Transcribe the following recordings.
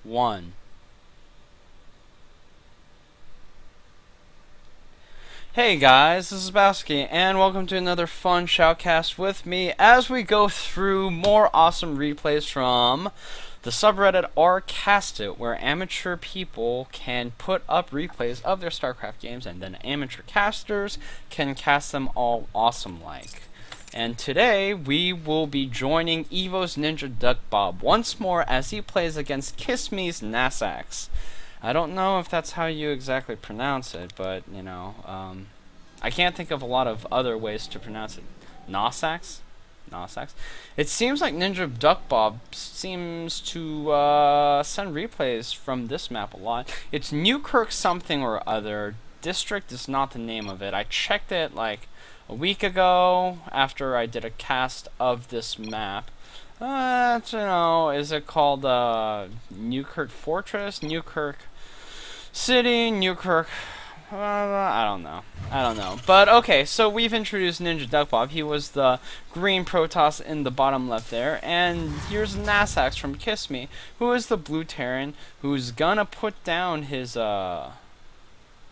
1. Hey guys, this is Bauski, and welcome to another fun shoutcast with me as we go through more awesome replays from the subreddit castit, where amateur people can put up replays of their StarCraft games, and then amateur casters can cast them all awesome like. And today we will be joining Evo's NinjaDuckBob once more as he plays against Kisme's Nasax. I don't know if that's how you exactly pronounce it, but you know, I can't think of a lot of other ways to pronounce it. Nasax? Nasax? It seems like NinjaDuckBob seems to send replays from this map a lot. It's Newkirk something or other. District is not the name of it. I checked it like a week ago after I did a cast of this map. You know, is it called Newkirk Fortress, Newkirk City, Newkirk? I don't know. But okay, so we've introduced NinjaDuckBob. He was the green Protoss in the bottom left there, and here's Nasax from Kisme, who is the blue Terran, who's gonna put down his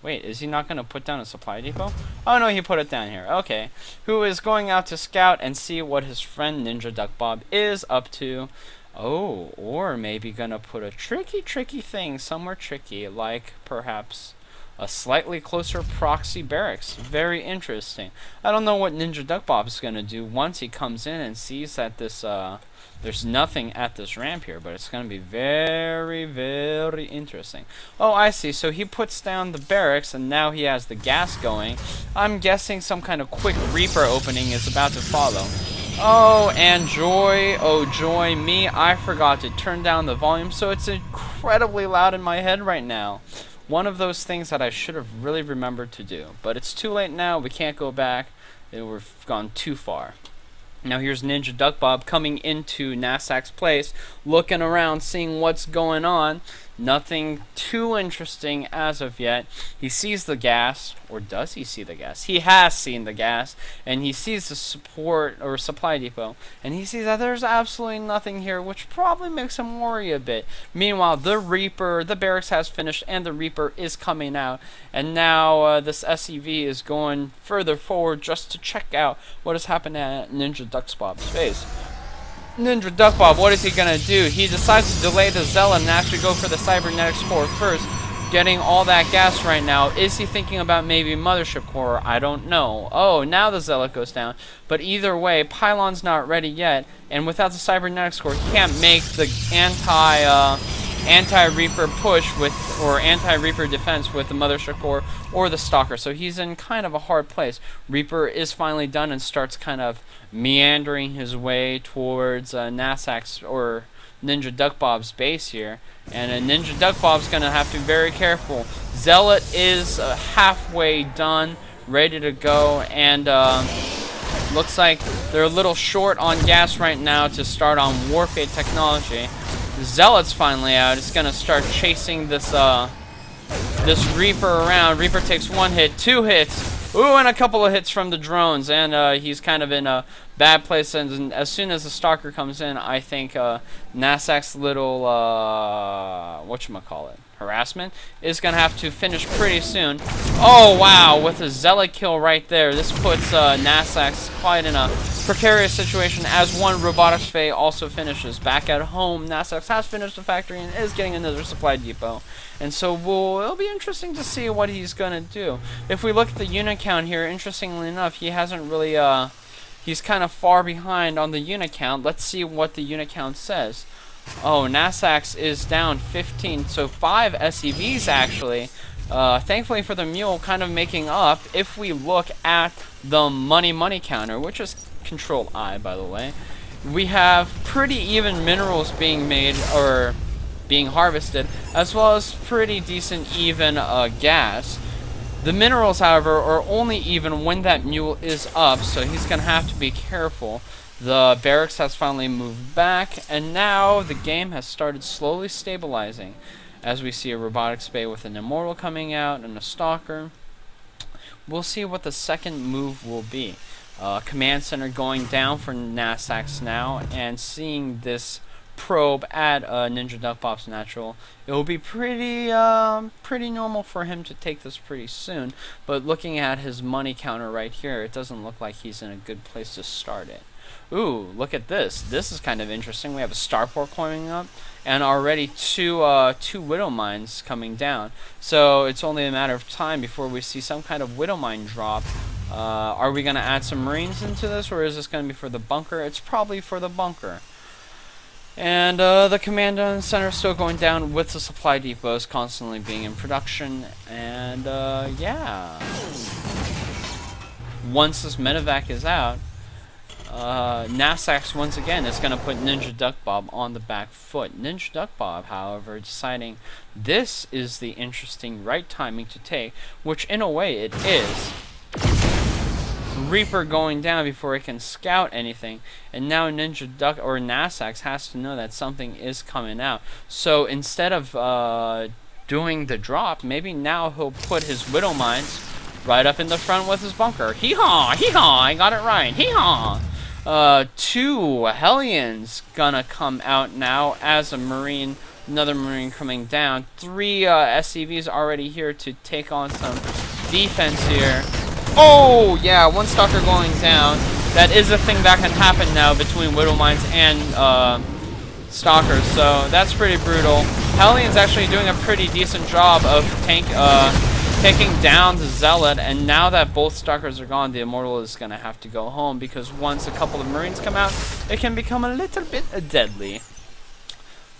Wait, is he not going to put down a supply depot? Oh no, he put it down here. Okay. Who is going out to scout and see what his friend NinjaDuckBob is up to. Oh, or maybe going to put a tricky thing somewhere tricky, like perhaps a slightly closer proxy barracks. Very interesting. I don't know what NinjaDuckBob is going to do once he comes in and sees that this there's nothing at this ramp here, but it's going to be very interesting. Oh, I see. So he puts down the barracks, and now he has the gas going. I'm guessing some kind of quick Reaper opening is about to follow. Oh, and joy me, I forgot to turn down the volume, so it's incredibly loud in my head right now. One of those things that I should have really remembered to do. But it's too late now. We can't go back. We've gone too far. Now here's NinjaDuckBob coming into Nasax's place, looking around, seeing what's going on. Nothing too interesting as of yet. He sees the gas, or does he see the gas? He has seen the gas, and he sees the support or supply depot, and he sees that there's absolutely nothing here, which probably makes him worry a bit. Meanwhile, the Reaper, the barracks has finished, and the Reaper is coming out, and now this SCV is going further forward just to check out what has happened at NinjaDuckBob's base. NinjaDuckBob, what is he gonna do? He decides to delay the Zealot and actually go for the Cybernetics core first, getting all that gas right now. Is he thinking about maybe Mothership core? I don't know. Oh, now the Zealot goes down. But either way, Pylon's not ready yet, and without the Cybernetics core, he can't make the anti-Reaper push with, or anti-Reaper defense with the Mothership core or the Stalker. So he's in kind of a hard place. Reaper is finally done and starts kind of meandering his way towards Nasax or NinjaDuckBob's base here. And NinjaDuckBob's going to have to be very careful. Zealot is halfway done, ready to go, and looks like they're a little short on gas right now to start on Warfare technology. Zealot's finally out. It's gonna start chasing this this Reaper around. Reaper takes 1 hit, 2 hits, ooh, and a couple of hits from the drones, and he's kind of in a bad place. And as soon as the Stalker comes in, I think Nasax's little whatchamacallit, harassment is gonna have to finish pretty soon. Oh wow, with a Zealot kill right there, this puts Nasax quite in a precarious situation as one Robotics Fae also finishes. Back at home, Nasax has finished the factory and is getting another supply depot. And so it'll be interesting to see what he's gonna do. If we look at the unit count here, interestingly enough, he hasn't really he's kind of far behind on the unit count. Let's see what the unit count says. Oh, Nasax is down 15, so 5 SCVs actually. Thankfully for the Mule, kind of making up. If we look at the money counter, which is Control I, by the way, we have pretty even minerals being made or being harvested, as well as pretty decent even gas. The minerals, however, are only even when that Mule is up, so he's gonna have to be careful. The barracks has finally moved back, and now the game has started slowly stabilizing, as we see a Robotics Bay with an Immortal coming out and a Stalker. We'll see what the second move will be. Command Center going down for Nasax now, and seeing this probe at NinjaDuckBob's natural, it will be pretty normal for him to take this pretty soon. But looking at his money counter right here, it doesn't look like he's in a good place to start it. Ooh, look at this. This is kind of interesting. We have a starport coming up, and already two widow mines coming down. So it's only a matter of time before we see some kind of widow mine drop. Are we going to add some marines into this, or is this going to be for the bunker? It's probably for the bunker. And the command center is still going down with the supply depots constantly being in production. And yeah. Once this medevac is out, Nasax once again is going to put NinjaDuckBob on the back foot. NinjaDuckBob, however, deciding this is the interesting right timing to take, which in a way it is. Reaper going down before it can scout anything, and now Nasax has to know that something is coming out. So instead of doing the drop, maybe now he'll put his widow mines right up in the front with his bunker. Hee-haw! Hee-haw! I got it right! Hee-haw! 2 Hellions gonna come out now as a marine, another marine coming down. 3 SCVs already here to take on some defense here. Oh, yeah, 1 stalker going down. That is a thing that can happen now between widow mines and stalkers, so that's pretty brutal. Hellions actually doing a pretty decent job of taking down the Zealot, and now that both stalkers are gone, the Immortal is going to have to go home, because once a couple of marines come out, it can become a little bit deadly.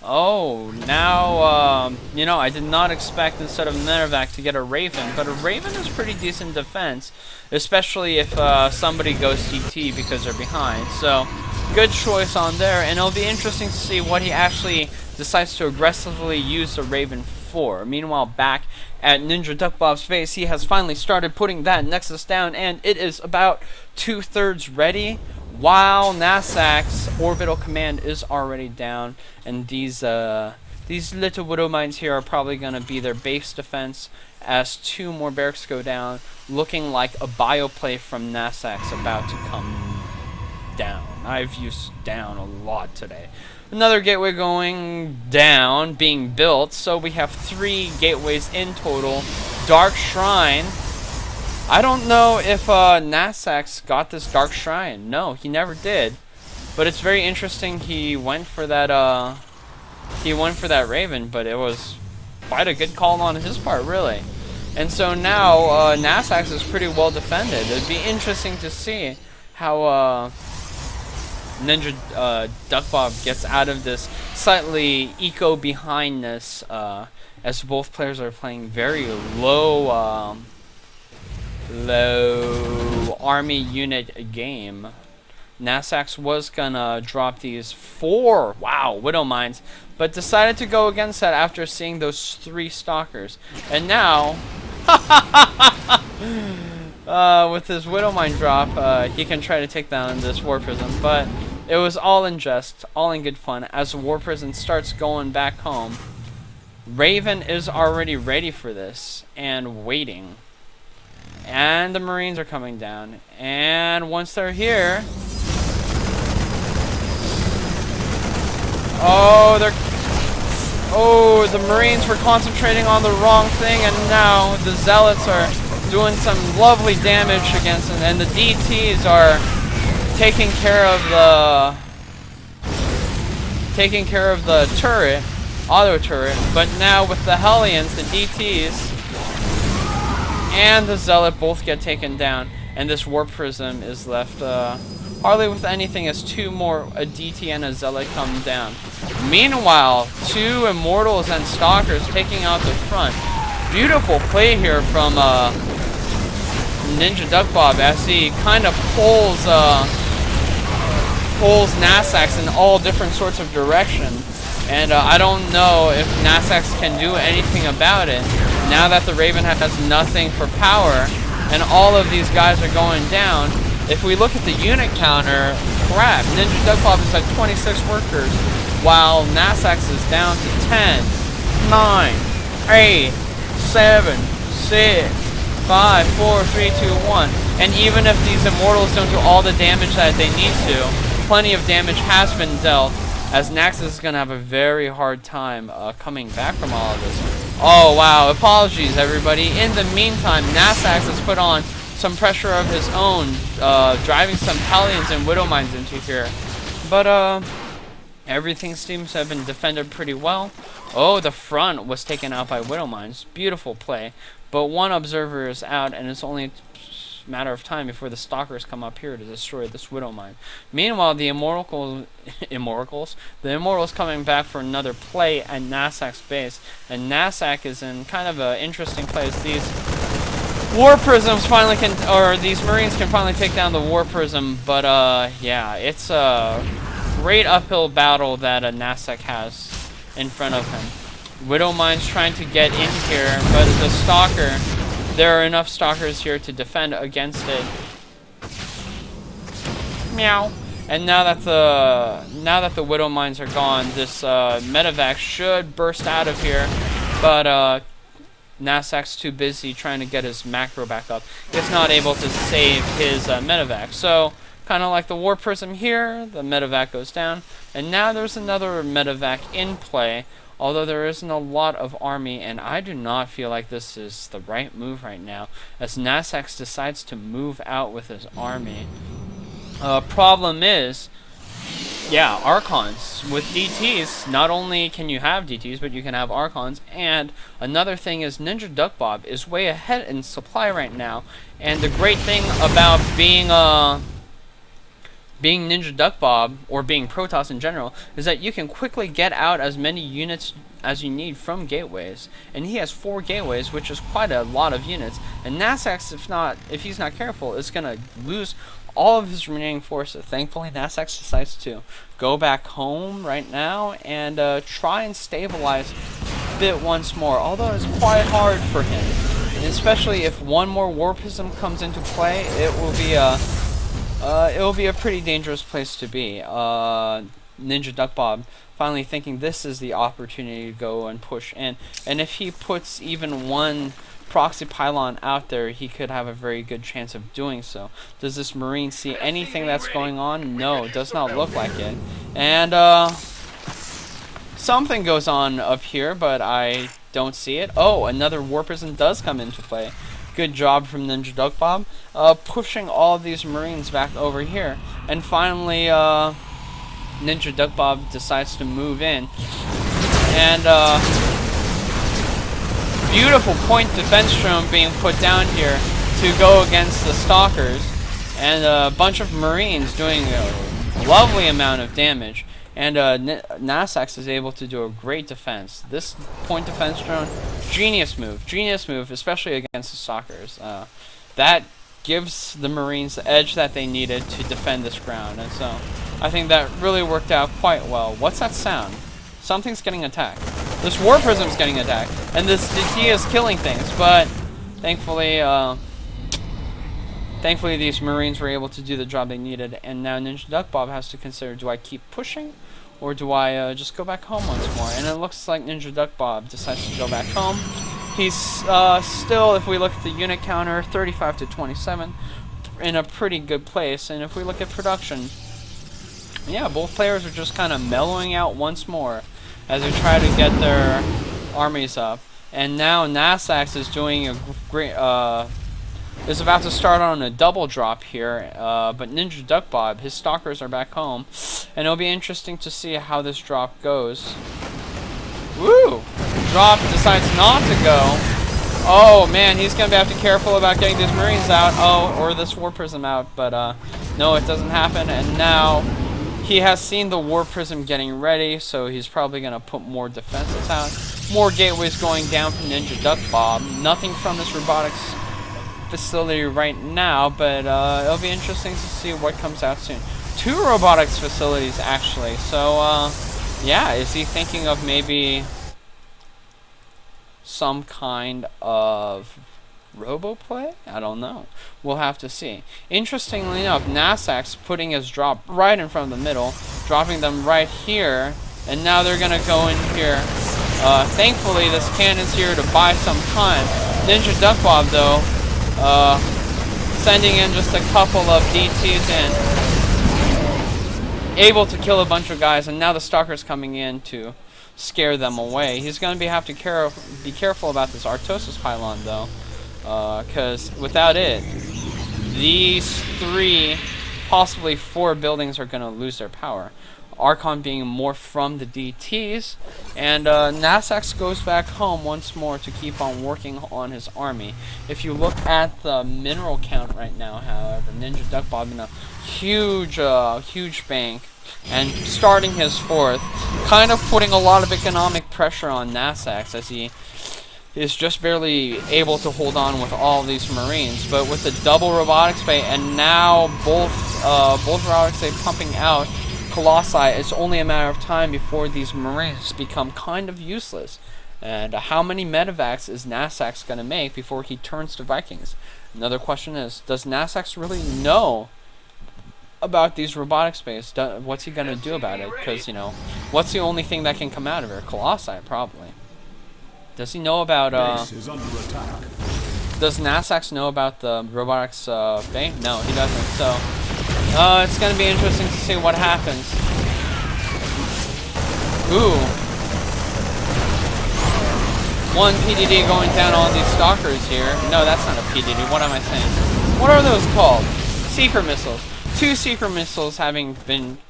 Oh, now, you know, I did not expect instead of Medevac to get a Raven, but a Raven is pretty decent defense, especially if somebody goes CT because they're behind. So, good choice on there, and it'll be interesting to see what he actually decides to aggressively use the Raven for. Meanwhile, back at NinjaDuckBob's base, he has finally started putting that Nexus down, and it is about 2/3 ready. While Nasax orbital command is already down, and these little widow mines here are probably going to be their base defense as 2 more barracks go down, looking like a bioplay from Nasax about to come down. I've used down a lot today. Another gateway going down, being built, so we have 3 gateways in total. Dark Shrine. I don't know if Nasax got this Dark Shrine. No, he never did. But it's very interesting he went for that Raven, but it was quite a good call on his part, really. And so now Nasax is pretty well defended. It'd be interesting to see how NinjaDuckBob gets out of this slightly eco behindness, as both players are playing very low army unit game. Nasax was gonna drop these 4 widow mines, but decided to go against that after seeing those 3 stalkers. And now with his widow mine drop, he can try to take down this war prison, but it was all in jest, all in good fun. As the war prison starts going back home, Raven is already ready for this and waiting. And the Marines are coming down. And once they're here... Oh, the Marines were concentrating on the wrong thing, and now the Zealots are doing some lovely damage against them, and the DTs are taking care of the turret, auto turret, but now with the Hellions, the DTs and the Zealot both get taken down, and this Warp Prism is left hardly with anything as 2 more, a DT and a Zealot, come down. Meanwhile, 2 Immortals and Stalkers taking out the front. Beautiful play here from NinjaDuckBob as he kind of pulls Nasax in all different sorts of directions. And I don't know if Nasax can do anything about it now that the Raven has nothing for power and all of these guys are going down. If we look at the unit counter, crap, NinjaDuckBob is at 26 workers while Nasax is down to 10, 9, 8, 7, 6, 5, 4, 3, 2, 1. And even if these Immortals don't do all the damage that they need to, plenty of damage has been dealt as Nasax is going to have a very hard time coming back from all of this. Oh, wow. Apologies, everybody. In the meantime, Nasax has put on some pressure of his own, driving some Hellions and Widow Mines into here. But, everything seems to have been defended pretty well. Oh, the front was taken out by Widow Mines. Beautiful play. But one observer is out, and it's only a matter of time before the Stalkers come up here to destroy this Widow Mine. Meanwhile, the Immortals coming back for another play at Nasax's base. And Nasax is in kind of an interesting place. These War Prisms finally can, or these Marines can finally take down the War Prism. But, yeah, it's a great uphill battle that Nasax has in front of him. Widow Mine's trying to get in here, but the Stalker, there are enough Stalkers here to defend against it. Meow. And now that the Widow Mines are gone, this medevac should burst out of here, but Nasax's too busy trying to get his macro back up. He's not able to save his medevac. So, kind of like the War Prism here, the medevac goes down, and now there's another medevac in play. Although there isn't a lot of army, and I do not feel like this is the right move right now, as Nasax decides to move out with his army. Problem is, yeah, Archons. With DTs, not only can you have DTs, but you can have Archons, and another thing is NinjaDuckBob is way ahead in supply right now, and the great thing about being NinjaDuckBob, or being Protoss in general, is that you can quickly get out as many units as you need from gateways. And he has 4 gateways, which is quite a lot of units. And Nasax, if he's not careful, is going to lose all of his remaining forces. Thankfully, Nasax decides to go back home right now and try and stabilize a bit once more, although it's quite hard for him. And especially if one more War Prism comes into play, it will be a pretty dangerous place to be. NinjaDuckBob finally thinking this is the opportunity to go and push in. And if he puts even one proxy pylon out there, he could have a very good chance of doing so. Does this Marine see anything that's going on? No, it does not look like it. And something goes on up here, but I don't see it. Oh, another War Prism does come into play. Good job from NinjaDuckBob, pushing all of these Marines back over here. And finally, NinjaDuckBob decides to move in. And, beautiful point defense drone being put down here to go against the Stalkers. And a bunch of Marines doing a lovely amount of damage. And Nasax is able to do a great defense. This point defense drone, genius move, especially against the Stalkers. That gives the Marines the edge that they needed to defend this ground. And so, I think that really worked out quite well. What's that sound? Something's getting attacked. This War Prism's getting attacked, and this DT is killing things. But thankfully, these Marines were able to do the job they needed, and now NinjaDuckBob has to consider, do I keep pushing, or do I just go back home once more? And it looks like NinjaDuckBob decides to go back home. He's still, if we look at the unit counter, 35 to 27, in a pretty good place. And if we look at production, yeah, both players are just kind of mellowing out once more as they try to get their armies up. And now Nasax is doing a great, is about to start on a double drop here, but NinjaDuckBob, his Stalkers are back home, and it'll be interesting to see how this drop goes. Woo! Drop decides not to go. Oh man, he's gonna have to be careful about getting these Marines out. Oh, or this War Prism out, but no, it doesn't happen. And now he has seen the War Prism getting ready, so he's probably gonna put more defenses out. More gateways going down from NinjaDuckBob. Nothing from this robotics facility right now, but it'll be interesting to see what comes out soon. 2 robotics facilities actually, so yeah, is he thinking of maybe some kind of robo-play? I don't know. We'll have to see. Interestingly enough, Nasax putting his drop right in front of the middle, dropping them right here, and now they're gonna go in here. Thankfully, this cannon's here to buy some time. NinjaDuckBob, though, sending in just a couple of DTs in. able to kill a bunch of guys, and now the Stalker's coming in to scare them away. He's going to have to be careful about this Artosis pylon, though, because without it, these 3, possibly 4 buildings are going to lose their power. Archon being more from the DTs, and Nasax goes back home once more to keep on working on his army. If you look at the mineral count right now, however, NinjaDuckBob in a huge bank, and starting his 4th, kind of putting a lot of economic pressure on Nasax as he is just barely able to hold on with all these Marines. But with the double robotics bay, and now both robotics bay pumping out Colossi, it's only a matter of time before these Marines become kind of useless. And how many medevacs is Nasax going to make before he turns to Vikings? Another question is, does Nasax really know about these robotic space? What's he going to do about it? Because, you know, what's the only thing that can come out of it? Colossi, probably. Does he know about, does Nasax know about the robotics bay? No, he doesn't. So, it's going to be interesting to see what happens. Ooh. 1 PDD going down on these stalkers here. No, that's not a PDD. What am I saying? What are those called? Seeker missiles. 2 seeker missiles having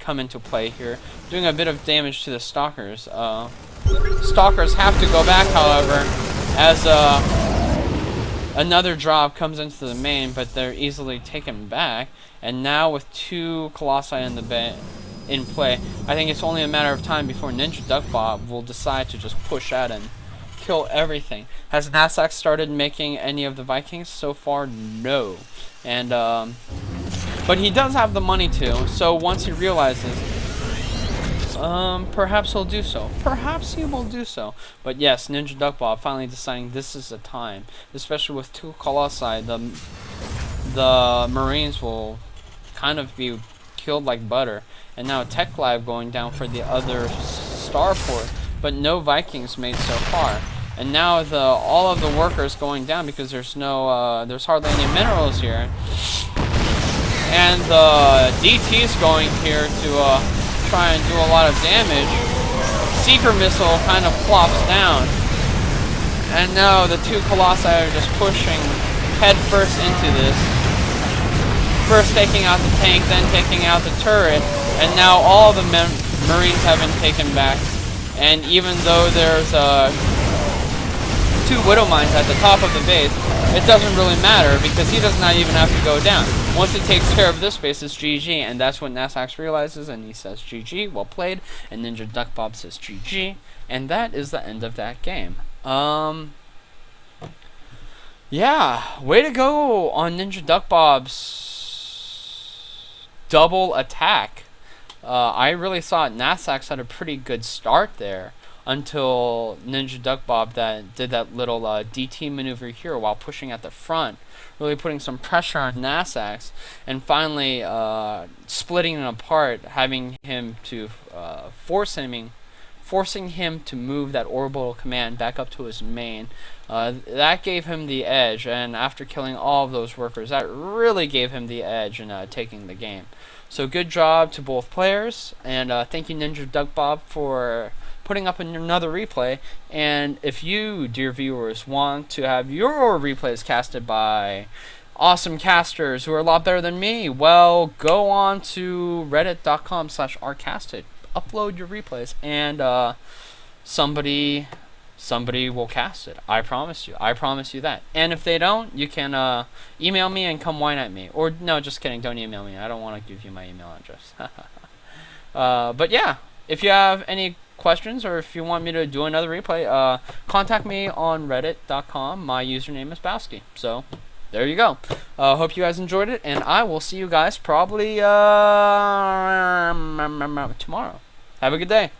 come into play here, doing a bit of damage to the stalkers. Stalkers have to go back, however, as another drop comes into the main, but they're easily taken back. And now with 2 Colossi in play, I think it's only a matter of time before NinjaDuckBob will decide to just push out and kill everything. Has Nasax started making any of the Vikings? So far, no. And but he does have the money to, so once he realizes, perhaps he'll do so. Perhaps he will do so. But yes, NinjaDuckBob finally deciding this is the time. Especially with 2 Colossi, the Marines will kind of be killed like butter. And now Tech Lab going down for the other starport, but no Vikings made so far. And now all of the workers going down because there's hardly any minerals here. And the DT's going here to try and do a lot of damage. Seeker missile kind of plops down. And now the 2 Colossi are just pushing head first into this. First taking out the tank, then taking out the turret. And now all the Marines have been taken back. And even though there's 2 Widow Mines at the top of the base, it doesn't really matter because he does not even have to go down. Once he takes care of this base, it's GG, and that's what Nasax realizes, and he says GG, well played, and NinjaDuckBob says GG, and that is the end of that game. Yeah, way to go on NinjaDuckBob's double attack. I really thought Nasax had a pretty good start there until NinjaDuckBob did that little DT maneuver here while pushing at the front, really putting some pressure on Nasax, and finally splitting him apart, having him to forcing him to move that orbital command back up to his main. That gave him the edge, and after killing all of those workers, that really gave him the edge in taking the game. So good job to both players, and thank you NinjaDuckBob for putting up another replay. And if you, dear viewers, want to have your replays casted by awesome casters who are a lot better than me, well, go on to reddit.com/rcasted, upload your replays, and somebody will cast it. I promise you that. And if they don't, you can email me and come whine at me. Or no, just kidding, don't email me. I don't want to give you my email address. But yeah, if you have any questions or if you want me to do another replay, contact me on reddit.com. My username is Bauski. So there you go. Hope you guys enjoyed it, and I will see you guys probably tomorrow. Have a good day.